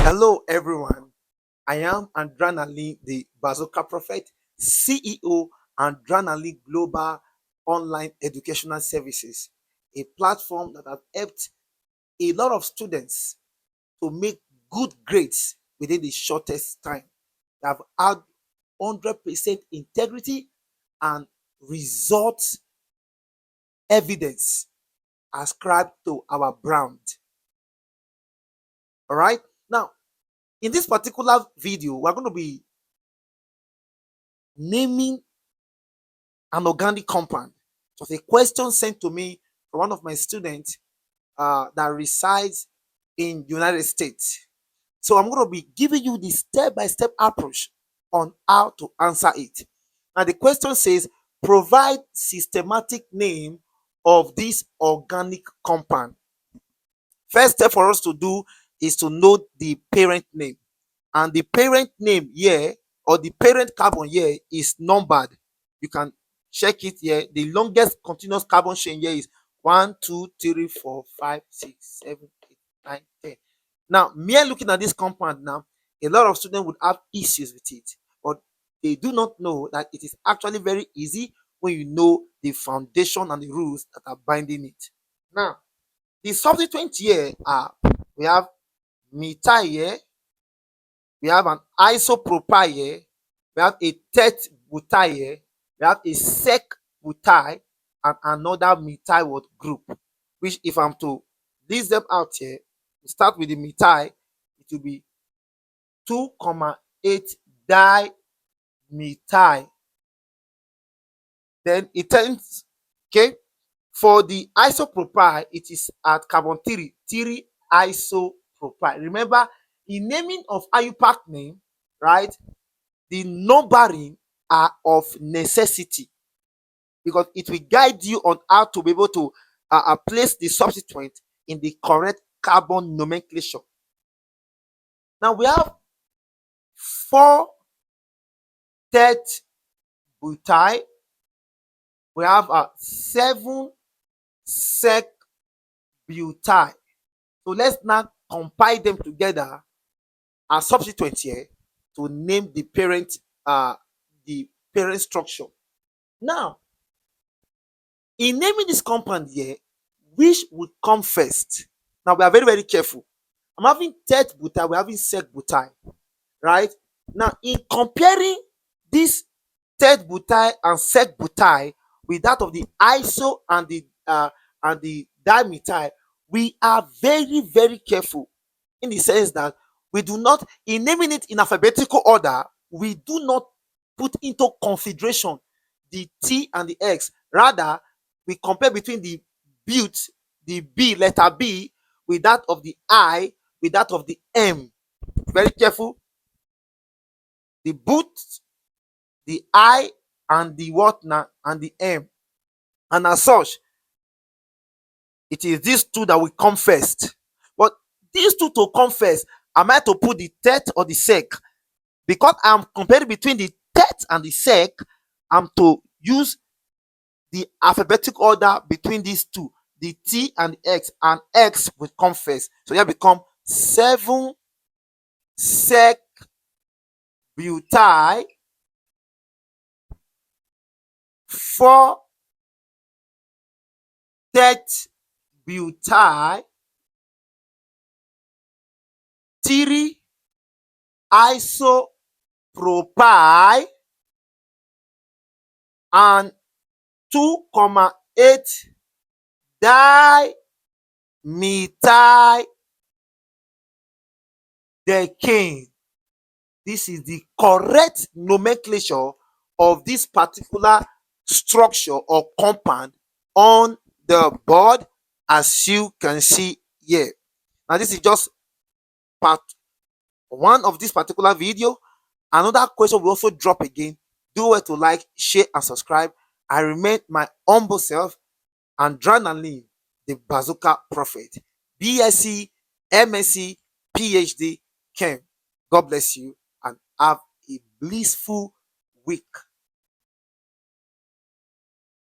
Hello, everyone. I am Andranali, the Bazooka Prophet, CEO, Andranali Global Online Educational Services, a platform that has helped a lot of students to make good grades within the shortest time. They have had 100% integrity and results evidence ascribed to our brand. All right. Now, in this particular video, we're going to be naming an organic compound. It was a question sent to me from one of my students that resides in the United States. So I'm going to be giving you the step-by-step approach on how to answer it. Now the question says, provide systematic name of this organic compound. First step for us to do is to know the parent name. And the parent name here, or the parent carbon here, is numbered. You can check it here. The longest continuous carbon chain here is 1, 2, 3, 4, 5, 6, 7, 8, 9, 10. Now, mere looking at this compound now, a lot of students would have issues with it, but they do not know that it is actually very easy when you know the foundation and the rules that are binding it. Now, the subsequent here are, we have methyl here, we have an isopropyl here, we have a tert butyl here, we have a sec butyl, and another methyl group, which if I'm to list them out here, we start with the methyl, it will be 2,8 dimethyl. Then it turns, okay, for the isopropyl, it is at carbon 3 isopropyl. Remember, in naming of IUPAC name, right, the numbering are of necessity because it will guide you on how to be able to place the substituent in the correct carbon nomenclature. Now we have 4 tert butyl, we have 7 sec butyl. So let's now compile them together as substituents here to name the parent structure. Now, in naming this compound here, which would come first? Now we are very, very careful. I'm having tert butyl, we're having sec butyl, right? Now, in comparing this tert butyl and sec butyl with that of the iso and the dimethyl, we are very, very careful in the sense that we do not, in naming it in alphabetical order, we do not put into consideration the T and the X. Rather, we compare between the the B, letter B, with that of the I, with that of the M. Very careful. The boot, the I, and the what now, and the M. And as such, it is these two that will come first. But these two to come first, am I to put the tert or the sec? Because I'm comparing between the tert and the sec, I'm to use the alphabetical order between these two, the T and the X, and X will come first. So here become 7 sec butyl, 4 tert butyl, 3 isopropyl, and 2,8 dimethyl decane. This is the correct nomenclature of this particular structure or compound on the board, as you can see here. Now this is just part 1 of this particular video. Another question will also drop again. Do well to like, share, and subscribe. I remain my humble self, Andranali, the Bazooka Prophet. BSc, MSc, PhD, Chem. God bless you and have a blissful week.